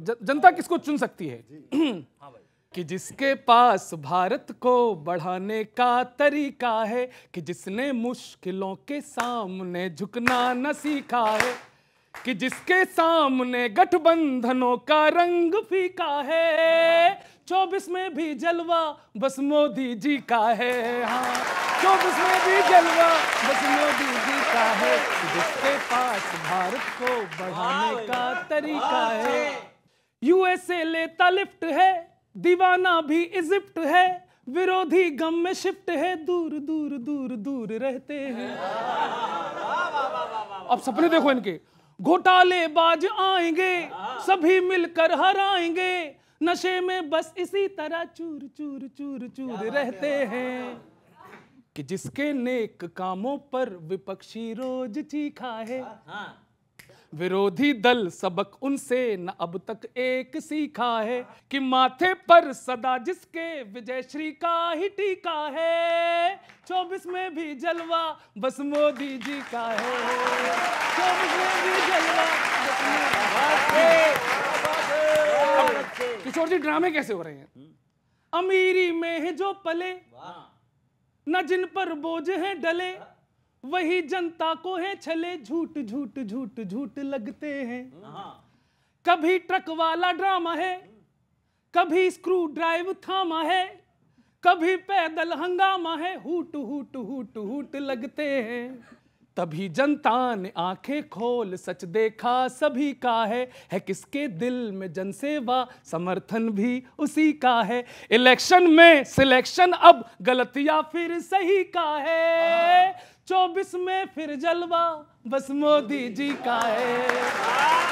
जनता किसको चुन सकती है? कि जिसके पास भारत को बढ़ाने का तरीका है, कि जिसने मुश्किलों के सामने झुकना न सीखा है, कि जिसके सामने गठबंधनों का रंग फीका है, 24 में भी जलवा बस मोदी जी का है। हाँ, 24 में भी जलवा बस मोदी जी का है, कि जिसके पास भारत को बढ़ाने का तरीका है। यूएसए लेता लिफ्ट है, दीवाना भी इजिप्ट है, विरोधी गम में शिफ्ट है, दूर दूर दूर दूर रहते हैं। अब सपने देखो इनके, घोटालेबाज आएंगे सभी मिलकर हराएंगे, नशे में बस इसी तरह चूर चूर चूर चूर रहते हैं। कि जिसके नेक कामों पर विपक्षी रोज चीखा है, विरोधी दल सबक उनसे न अब तक एक सीखा है, कि माथे पर सदा जिसके विजय श्री का ही टीका है, 24 में भी जलवा बस मोदी जी का है, 24 में भी जलवा बस मोदी। किशोर जी, ड्रामे कैसे हो रहे हैं? अमीरी में है जो पले, न जिन पर बोझ है डले, वही जनता को है छले, झूठ झूठ झूठ झूठ लगते हैं। कभी ट्रक वाला ड्रामा है, कभी स्क्रू ड्राइव थामा है, कभी पैदल हंगामा है, हूट हूट हूट हूट लगते हैं। तभी जनता ने आंखें खोल सच देखा सभी का है किसके दिल में जनसेवा समर्थन भी उसी का है। इलेक्शन में सिलेक्शन अब गलत या फिर सही का है, 24 में फिर जलवा बस मोदी जी का है,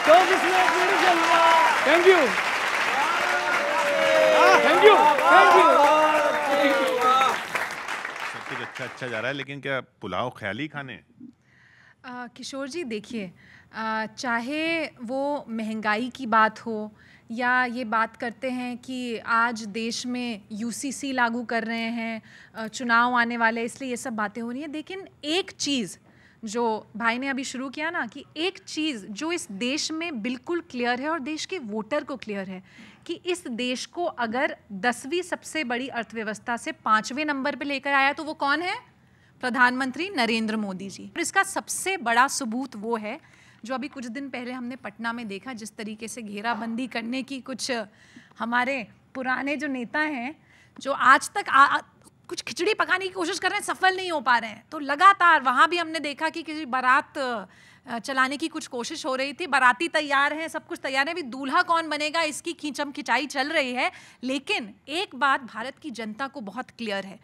24 में फिर जलवा। Thank you, thank you, thank you. सब कुछ अच्छा जा रहा है, लेकिन क्या पुलाव ख्याली खाने? किशोर जी देखिए, चाहे वो महंगाई की बात हो या ये बात करते हैं कि आज देश में यूसीसी लागू कर रहे हैं, चुनाव आने वाले इसलिए ये सब बातें हो रही हैं, लेकिन एक चीज़ जो भाई ने अभी शुरू किया ना, कि एक चीज़ जो इस देश में बिल्कुल क्लियर है और देश के वोटर को क्लियर है कि इस देश को अगर 10वीं सबसे बड़ी अर्थव्यवस्था से 5वें नंबर पे लेकर आया तो वो कौन है? प्रधानमंत्री नरेंद्र मोदी जी। और इसका सबसे बड़ा सबूत वो है जो अभी कुछ दिन पहले हमने पटना में देखा, जिस तरीके से घेराबंदी करने की कुछ हमारे पुराने जो नेता हैं जो आज तक कुछ खिचड़ी पकाने की कोशिश कर रहे हैं, सफल नहीं हो पा रहे हैं। तो लगातार वहाँ भी हमने देखा कि किसी बारात चलाने की कुछ कोशिश हो रही थी, बाराती तैयार हैं, सब कुछ तैयार है, अभी दूल्हा कौन बनेगा इसकी खींचम खिंचाई चल रही है। लेकिन एक बात भारत की जनता को बहुत क्लियर है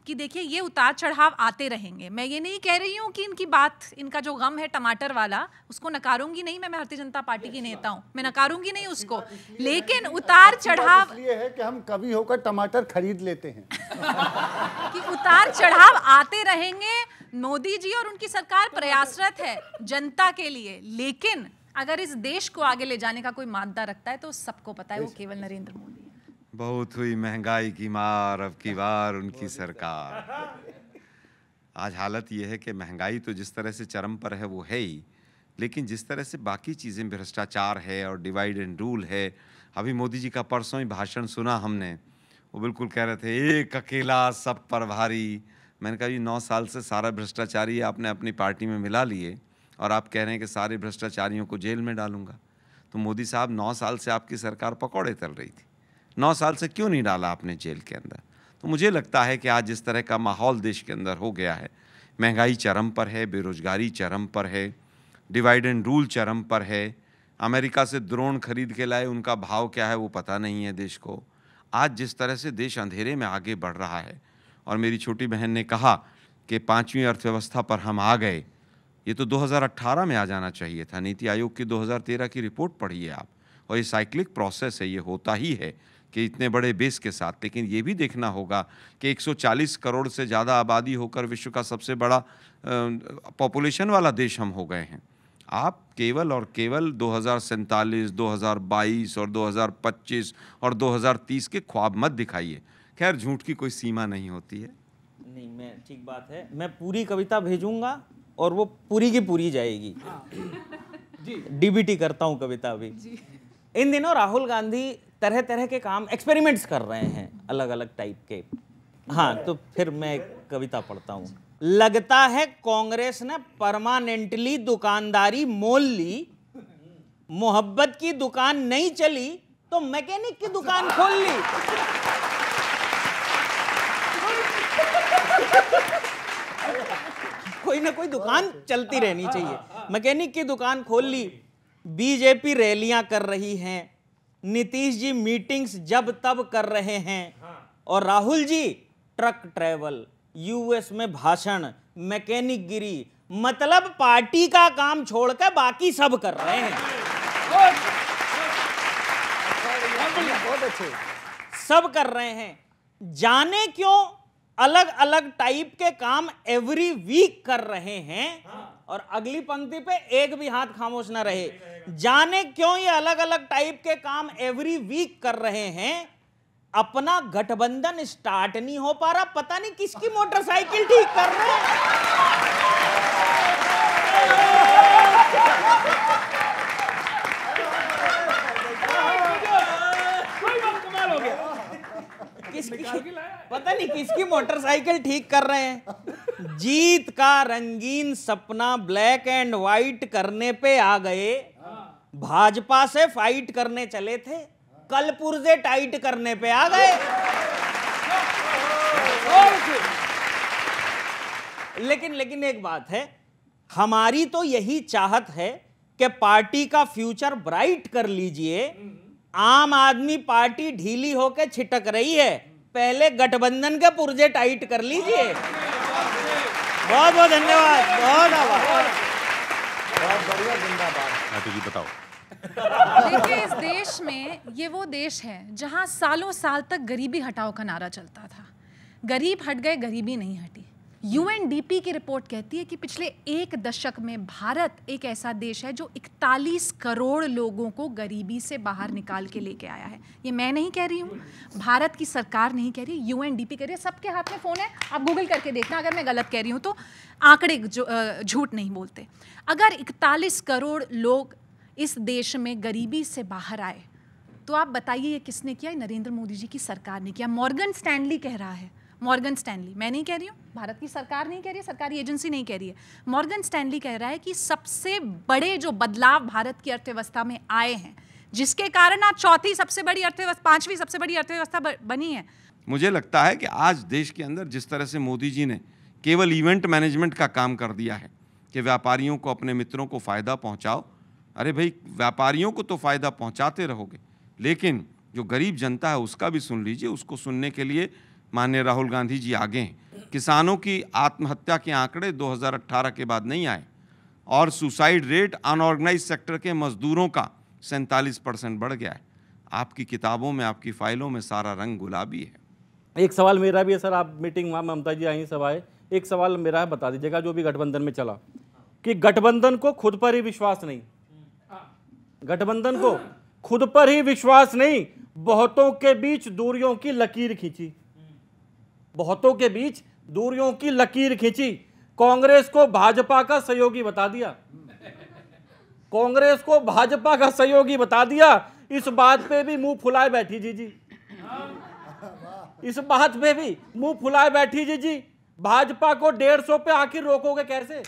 कि देखिए ये उतार चढ़ाव आते रहेंगे। मैं ये नहीं कह रही हूँ कि इनकी बात, इनका जो गम है टमाटर वाला, उसको नकारूंगी नहीं, मैं भारतीय जनता पार्टी की नेता हूँ, मैं नकारूंगी नहीं उसको, लेकिन उतार चढ़ाव ये है कि हम कवि होकर टमाटर खरीद लेते हैं कि उतार चढ़ाव आते रहेंगे। मोदी जी और उनकी सरकार प्रयासरत है जनता के लिए, लेकिन अगर इस देश को आगे ले जाने का कोई मादा रखता है तो सबको पता है वो केवल नरेंद्र मोदी है। बहुत हुई महंगाई की मार, अब की बार उनकी सरकार। आज हालत ये है कि महंगाई तो जिस तरह से चरम पर है वो है ही, लेकिन जिस तरह से बाकी चीज़ें, भ्रष्टाचार है और डिवाइड एंड रूल है। अभी मोदी जी का परसों ही भाषण सुना हमने, वो बिल्कुल कह रहे थे एक अकेला सब पर भारी। मैंने कहा ये 9 साल से सारा भ्रष्टाचारी आपने अपनी पार्टी में मिला लिए और आप कह रहे हैं कि सारे भ्रष्टाचारियों को जेल में डालूंगा। तो मोदी साहब 9 साल से आपकी सरकार पकौड़े तल रही थी, 9 साल से क्यों नहीं डाला आपने जेल के अंदर? तो मुझे लगता है कि आज जिस तरह का माहौल देश के अंदर हो गया है, महंगाई चरम पर है, बेरोजगारी चरम पर है, डिवाइड एंड रूल चरम पर है, अमेरिका से ड्रोन खरीद के लाए, उनका भाव क्या है वो पता नहीं है देश को। आज जिस तरह से देश अंधेरे में आगे बढ़ रहा है, और मेरी छोटी बहन ने कहा कि 5वीं अर्थव्यवस्था पर हम आ गए, ये तो 2018 में आ जाना चाहिए था। नीति आयोग की 2013 की रिपोर्ट पढ़िए आप, और ये साइक्लिक प्रोसेस है, ये होता ही है कि इतने बड़े बेस के साथ। लेकिन ये भी देखना होगा कि 140 करोड़ से ज़्यादा आबादी होकर विश्व का सबसे बड़ा पॉपुलेशन वाला देश हम हो गए हैं। आप केवल और केवल 2047, 2022 और 2025 और 2030 के ख्वाब मत दिखाइए। खैर झूठ की कोई सीमा नहीं होती है। नहीं, मैं ठीक बात है, मैं पूरी कविता भेजूंगा और वो पूरी की पूरी जाएगी। जी, डीबीटी करता हूँ कविता अभी। इन दिनों राहुल गांधी तरह तरह के काम एक्सपेरिमेंट्स कर रहे हैं, अलग अलग टाइप के। हाँ, तो फिर मैं एक कविता पढ़ता हूँ। लगता है कांग्रेस ने परमानेंटली दुकानदारी मोल ली, मोहब्बत की दुकान नहीं चली तो मैकेनिक की दुकान खोल ली। कोई ना कोई दुकान चलती रहनी चाहिए, मैकेनिक की दुकान खोल ली। बीजेपी रैलियां कर रही हैं, नीतीश जी मीटिंग्स जब तब कर रहे हैं, और Rahul ji truck travel, US में भाषण, मैकेनिक गिरी, मतलब पार्टी का काम छोड़कर बाकी सब कर रहे हैं। बहुत अच्छे। सब कर रहे हैं। जाने क्यों अलग अलग टाइप के काम एवरी वीक कर रहे हैं। और अगली पंक्ति पे एक भी हाथ खामोश ना रहे। जाने क्यों ये अलग अलग टाइप के काम एवरी वीक कर रहे हैं। अपना गठबंधन स्टार्ट नहीं हो पा रहा, पता नहीं किसकी मोटरसाइकिल ठीक कर रहे हैं। पता नहीं किसकी मोटरसाइकिल ठीक कर रहे हैं। जीत का रंगीन सपना ब्लैक एंड व्हाइट करने पे आ गए। भाजपा से फाइट करने चले थे, कल पुर्जे टाइट करने पे आ गए। लेकिन एक बात है, हमारी तो यही चाहत है कि पार्टी का फ्यूचर ब्राइट कर लीजिए। आम आदमी पार्टी ढीली होकर छिटक रही है, पहले गठबंधन के पुर्जे टाइट कर लीजिए। बहुत बहुत धन्यवाद, बहुत आभार। बहुत बढ़िया, जिंदाबाद। हाँ तो जी बताओ। देखिए, इस देश में ये वो देश है जहां सालों साल तक गरीबी हटाओ का नारा चलता था। गरीब हट गए, गरीबी नहीं हटी। यूएनडीपी की रिपोर्ट कहती है कि पिछले एक दशक में भारत एक ऐसा देश है जो 41 करोड़ लोगों को गरीबी से बाहर निकाल के लेके आया है। ये मैं नहीं कह रही हूँ, भारत की सरकार नहीं कह रही, यूएनडीपी कह रही है। सबके हाथ में फ़ोन है, आप गूगल करके देखना अगर मैं गलत कह रही हूँ तो। आंकड़े झूठ नहीं बोलते। अगर 41 करोड़ लोग इस देश में गरीबी से बाहर आए तो आप बताइए ये किसने किया? नरेंद्र मोदी जी की सरकार ने किया। मॉर्गन स्टैनली कह रहा है, मॉर्गन स्टैनली, मैं नहीं कह रही हूँ, भारत की सरकार नहीं कह रही है, सरकारी एजेंसी नहीं कह रही है। मॉर्गन स्टैनली कह रहा है कि सबसे बड़े जो बदलाव भारत की अर्थव्यवस्था में आए हैं, जिसके कारण आज चौथी सबसे बड़ी अर्थव्यवस्था, पांचवी सबसे बड़ी अर्थव्यवस्था बनी है। मुझे लगता है कि आज देश के अंदर जिस तरह से मोदी जी ने केवल इवेंट मैनेजमेंट का काम कर दिया है कि व्यापारियों को, अपने मित्रों को फ़ायदा पहुँचाओ। अरे भाई, व्यापारियों को तो फ़ायदा पहुँचाते रहोगे, लेकिन जो गरीब जनता है उसका भी सुन लीजिए। उसको सुनने के लिए माननीय राहुल गांधी जी आगे हैं। किसानों की आत्महत्या के आंकड़े 2018 के बाद नहीं आए, और सुसाइड रेट अनऑर्गेनाइज सेक्टर के मजदूरों का 47% बढ़ गया है। आपकी किताबों में, आपकी फाइलों में सारा रंग गुलाबी है। एक सवाल मेरा भी है सर, आप मीटिंग वहाँ ममता जी आई सभाए, एक सवाल मेरा है, बता दीजिएगा जो भी गठबंधन में चला, कि गठबंधन को खुद पर ही विश्वास नहीं, गठबंधन को खुद पर ही विश्वास नहीं, बहुतों के बीच दूरियों की लकीर खींची, बहुतों के बीच दूरियों की लकीर खींची। कांग्रेस को भाजपा का सहयोगी बता दिया, कांग्रेस को भाजपा का सहयोगी बता दिया। इस बात पे भी मुंह फुलाए बैठी जी, इस बात पे भी मुंह फुलाए बैठी जी। भाजपा को 150 पे आखिर रोकोगे कैसे?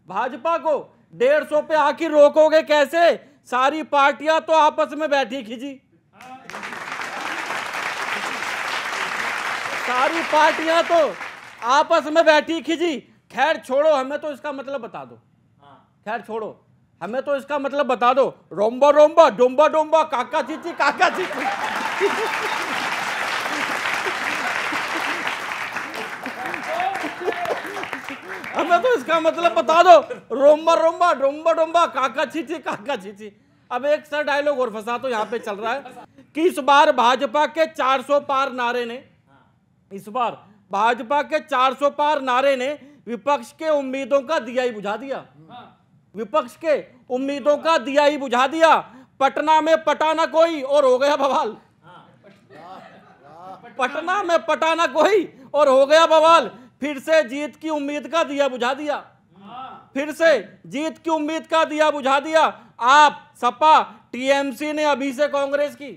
भाजपा को 150 पे आखिर रोकोगे कैसे? सारी पार्टियां तो आपस में बैठी खींची, सारी पार्टियां तो आपस में बैठी खींची। खैर छोड़ो, हमें तो इसका मतलब बता दो, खैर छोड़ो, हमें तो इसका मतलब बता दो। रोम्बा रोम्बा, डोम्बा डोम्बा, काका चीची, काका चीची। हमें तो इसका मतलब बता दो। रोम्बा रोम्बा, डोम्बा डोम्बा, काका चीची, काका चीची। अब एक सर डायलॉग और फंसा तो यहाँ पे चल रहा है कि इस बार भाजपा के 400 पार नारे ने, इस बार भाजपा के 400 पार नारे ने विपक्ष के उम्मीदों का दिया ही बुझा दिया, विपक्ष के उम्मीदों का दिया ही बुझा दिया। पटना में पटाना कोई और हो गया बवाल, पटना में पटाना कोई और हो गया बवाल। फिर से जीत की उम्मीद का दिया बुझा दिया, फिर से जीत की उम्मीद का दिया बुझा दिया। आप सपा टीएमसी ने अभी से कांग्रेस की,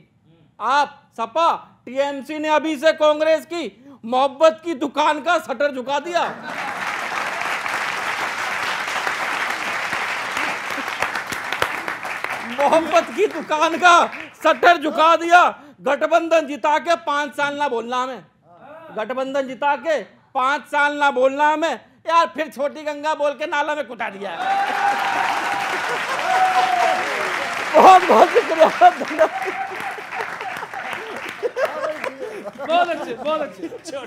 आप सपा टीएमसी ने अभी से कांग्रेस की मोहब्बत की दुकान का शटर झुका दिया। मोहब्बत की दुकान का शटर झुका दिया। गठबंधन जिता के 5 साल ना बोलना हमें, गठबंधन जिता के 5 साल ना बोलना हमें यार, फिर छोटी गंगा बोल के नाला में कुटा दिया है। बहुत बहुत शुक्रिया, धन्यवाद। बहुत अच्छे बहुत अच्छे।